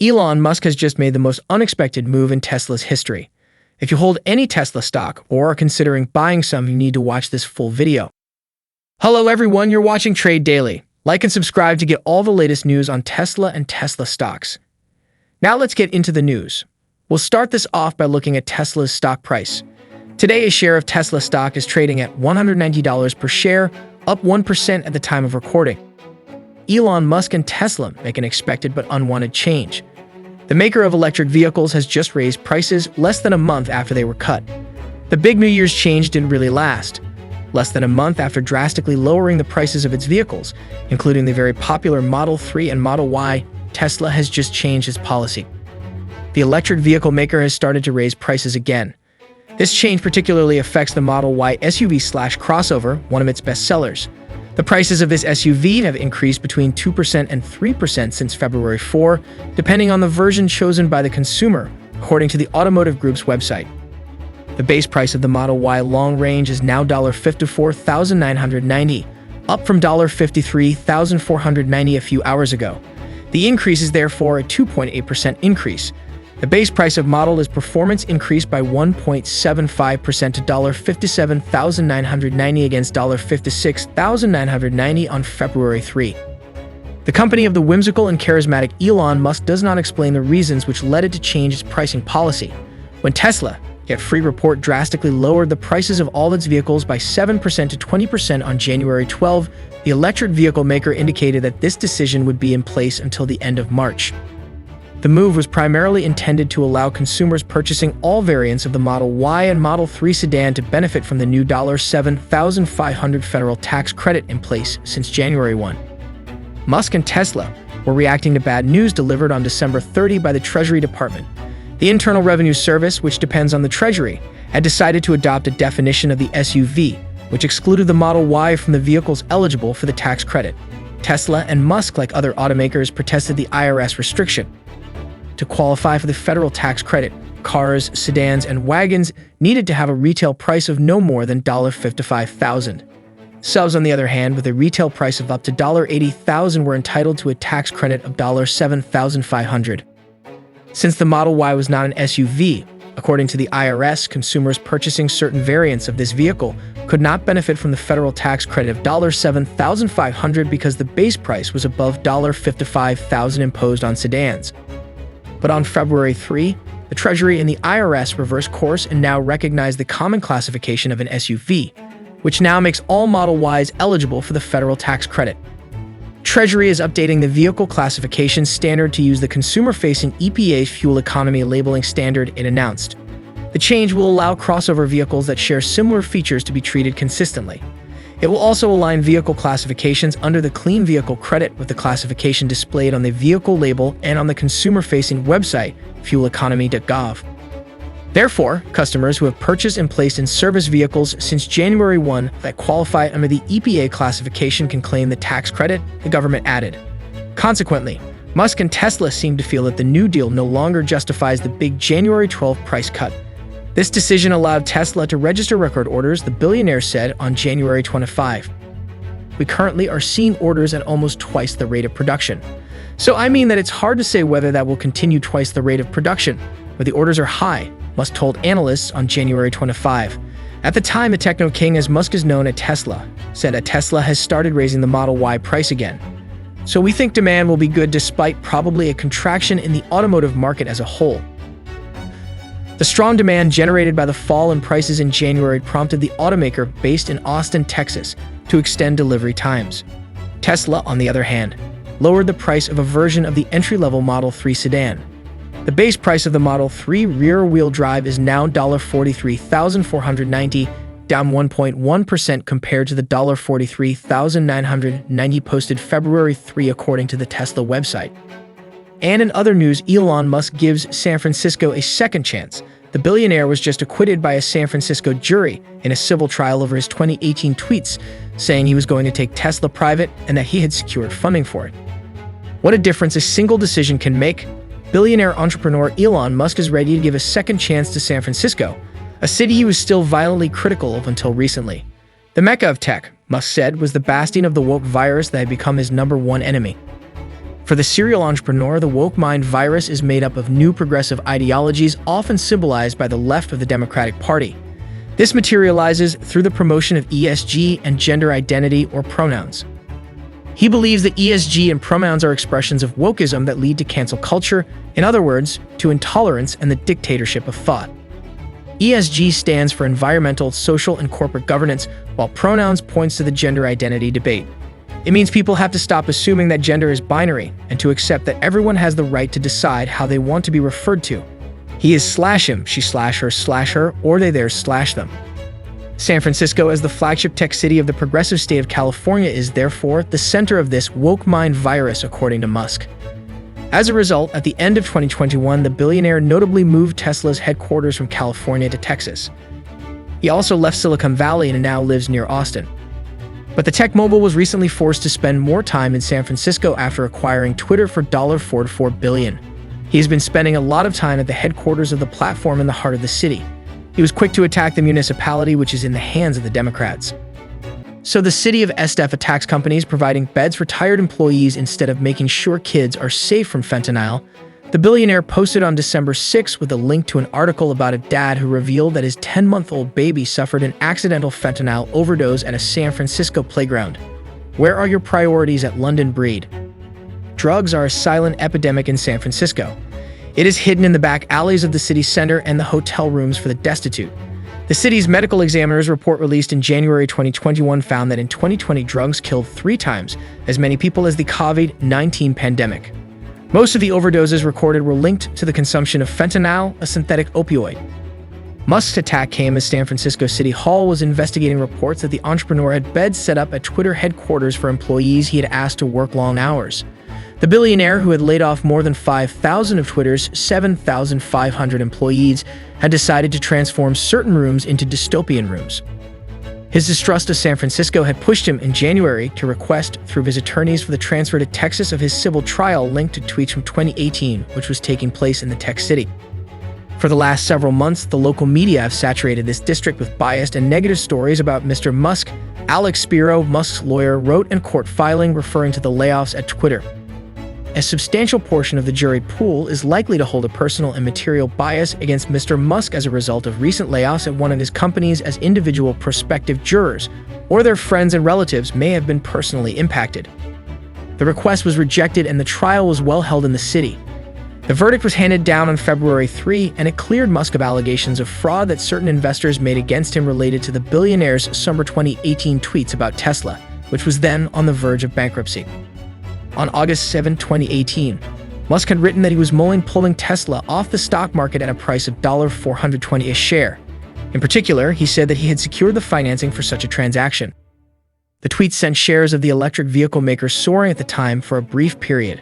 Elon Musk has just made the most unexpected move in Tesla's history. If you hold any Tesla stock or are considering buying some, you need to watch this full video. Hello everyone, you're watching Trade Daily. Like and subscribe to get all the latest news on Tesla and Tesla stocks. Now let's get into the news. We'll start this off by looking at Tesla's stock price. Today, a share of Tesla stock is trading at $190 per share, up 1% at the time of recording. Elon Musk and Tesla make an expected but unwanted change. The maker of electric vehicles has just raised prices less than a month after they were cut. The big New Year's change didn't really last. Less than a month after drastically lowering the prices of its vehicles, including the very popular Model 3 and Model Y, Tesla has just changed its policy. The electric vehicle maker has started to raise prices again. This change particularly affects the Model Y SUV/crossover, one of its best sellers. The prices of this SUV have increased between 2% and 3% since February 4, depending on the version chosen by the consumer, according to the Automotive Group's website. The base price of the Model Y long range is now $54,990, up from $53,490 a few hours ago. The increase is therefore a 2.8% increase. The base price of Model is Performance increased by 1.75% to $57,990 against $56,990 on February 3. The company of the whimsical and charismatic Elon Musk does not explain the reasons which led it to change its pricing policy. When Tesla, yet Free Report drastically lowered the prices of all its vehicles by 7% to 20% on January 12, the electric vehicle maker indicated that this decision would be in place until the end of March. The move was primarily intended to allow consumers purchasing all variants of the Model Y and Model 3 sedan to benefit from the new $7,500 federal tax credit in place since January 1. Musk and Tesla were reacting to bad news delivered on December 30 by the Treasury Department. The Internal Revenue Service, which depends on the Treasury, had decided to adopt a definition of the SUV, which excluded the Model Y from the vehicles eligible for the tax credit. Tesla and Musk, like other automakers, protested the IRS restriction. To qualify for the federal tax credit, cars, sedans, and wagons needed to have a retail price of no more than $55,000. Subs, on the other hand, with a retail price of up to $80,000 were entitled to a tax credit of $7,500. Since the Model Y was not an SUV, according to the IRS, consumers purchasing certain variants of this vehicle could not benefit from the federal tax credit of $7,500 because the base price was above $55,000 imposed on sedans. But on February 3, the Treasury and the IRS reversed course and now recognize the common classification of an SUV, which now makes all Model Ys eligible for the federal tax credit. Treasury is updating the vehicle classification standard to use the consumer-facing EPA's fuel economy labeling standard it announced. The change will allow crossover vehicles that share similar features to be treated consistently. It will also align vehicle classifications under the Clean Vehicle Credit with the classification displayed on the vehicle label and on the consumer-facing website, fueleconomy.gov. Therefore, customers who have purchased and placed in service vehicles since January 1 that qualify under the EPA classification can claim the tax credit, the government added. Consequently, Musk and Tesla seem to feel that the New Deal no longer justifies the big January 12 price cut. This decision allowed Tesla to register record orders, the billionaire said on January 25. We currently are seeing orders at almost twice the rate of production. So I mean that it's hard to say whether that will continue twice the rate of production, but the orders are high, Musk told Analysts on January 25. At the time, the techno king, as Musk is known at Tesla, said that Tesla has started raising the Model Y price again. So we think demand will be good despite probably a contraction in the automotive market as a whole. The strong demand generated by the fall in prices in January prompted the automaker based in Austin, Texas, to extend delivery times. Tesla, on the other hand, lowered the price of a version of the entry-level Model 3 sedan. The base price of the Model 3 rear-wheel drive is now $43,490, down 1.1% compared to the $43,990 posted February 3 according to the Tesla website. And in other news, Elon Musk gives San Francisco a second chance. The billionaire was just acquitted by a San Francisco jury in a civil trial over his 2018 tweets, saying he was going to take Tesla private and that he had secured funding for it. What a difference a single decision can make. Billionaire entrepreneur Elon Musk is ready to give a second chance to San Francisco, a city he was still violently critical of until recently. The Mecca of tech, Musk said, was the bastion of the woke virus that had become his #1 enemy. For the serial entrepreneur, the woke mind virus is made up of new progressive ideologies, often symbolized by the left of the Democratic Party. This materializes through the promotion of ESG and gender identity or pronouns. He believes that ESG and pronouns are expressions of wokeism that lead to cancel culture, in other words, to intolerance and the dictatorship of thought. ESG stands for environmental, social, and corporate governance, while pronouns points to the gender identity debate. It means people have to stop assuming that gender is binary and to accept that everyone has the right to decide how they want to be referred to. He is /him, she /her, or they theirs /them. San Francisco, as the flagship tech city of the progressive state of California, is therefore the center of this woke mind virus, according to Musk. As a result, at the end of 2021, the billionaire notably moved Tesla's headquarters from California to Texas. He also left Silicon Valley and now lives near Austin. But the tech mogul was recently forced to spend more time in San Francisco after acquiring Twitter for $44 billion. He's been spending a lot of time at the headquarters of the platform in the heart of the city. He was quick to attack the municipality, which is in the hands of the Democrats. So the city of SDF attacks companies providing beds for tired employees instead of making sure kids are safe from fentanyl. The billionaire posted on December 6 with a link to an article about a dad who revealed that his 10-month-old baby suffered an accidental fentanyl overdose at a San Francisco playground. Where are your priorities at London Breed? Drugs are a silent epidemic in San Francisco. It is hidden in the back alleys of the city center and the hotel rooms for the destitute. The city's medical examiner's report released in January 2021 found that in 2020, drugs killed 3 times as many people as the COVID-19 pandemic. Most of the overdoses recorded were linked to the consumption of fentanyl, a synthetic opioid. Musk's attack came as San Francisco City Hall was investigating reports that the entrepreneur had beds set up at Twitter headquarters for employees he had asked to work long hours. The billionaire, who had laid off more than 5,000 of Twitter's 7,500 employees, had decided to transform certain rooms into dystopian rooms. His distrust of San Francisco had pushed him in January to request through his attorneys for the transfer to Texas of his civil trial linked to tweets from 2018, which was taking place in the tech city. For the last several months, the local media have saturated this district with biased and negative stories about Mr. Musk. Alex Spiro, Musk's lawyer, wrote in court filing referring to the layoffs at Twitter. A substantial portion of the jury pool is likely to hold a personal and material bias against Mr. Musk as a result of recent layoffs at one of his companies, as individual prospective jurors or their friends and relatives may have been personally impacted. The request was rejected and the trial was well held in the city. The verdict was handed down on February 3, and it cleared Musk of allegations of fraud that certain investors made against him related to the billionaire's summer 2018 tweets about Tesla, which was then on the verge of bankruptcy. On August 7, 2018, Musk had written that he was mulling pulling Tesla off the stock market at a price of $420 a share. In particular, he said that he had secured the financing for such a transaction. The tweet sent shares of the electric vehicle maker soaring at the time for a brief period.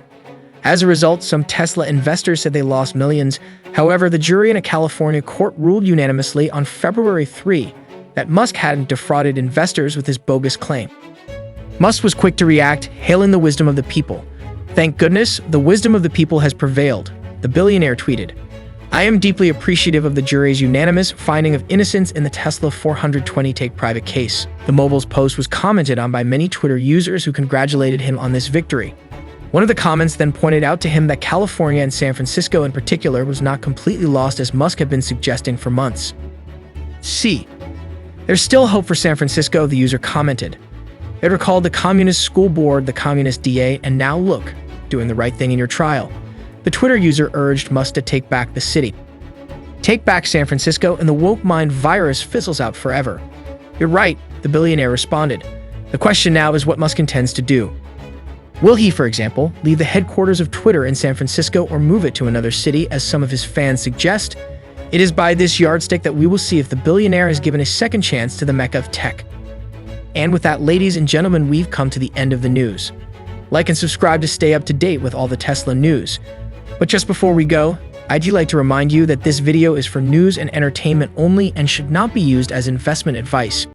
As a result, some Tesla investors said they lost millions. However, the jury in a California court ruled unanimously on February 3 that Musk hadn't defrauded investors with his bogus claim. Musk was quick to react, hailing the wisdom of the people. "Thank goodness, the wisdom of the people has prevailed," the billionaire tweeted. "I am deeply appreciative of the jury's unanimous finding of innocence in the Tesla 420 take-private case." The mogul's post was commented on by many Twitter users who congratulated him on this victory. One of the comments then pointed out to him that California and San Francisco in particular was not completely lost, as Musk had been suggesting for months. "There's still hope for San Francisco," the user commented. It recalled the communist school board, the communist DA, and now look, doing the right thing in your trial. The Twitter user urged Musk to take back the city. Take back San Francisco and the woke mind virus fizzles out forever. "You're right," the billionaire responded. "The question now is what Musk intends to do. Will he, for example, leave the headquarters of Twitter in San Francisco or move it to another city, as some of his fans suggest? It is by this yardstick that we will see if the billionaire has given a second chance to the mecca of tech. And with that, ladies and gentlemen, we've come to the end of the news. Like and subscribe to stay up to date with all the Tesla news. But just before we go, I'd like to remind you that this video is for news and entertainment only and should not be used as investment advice.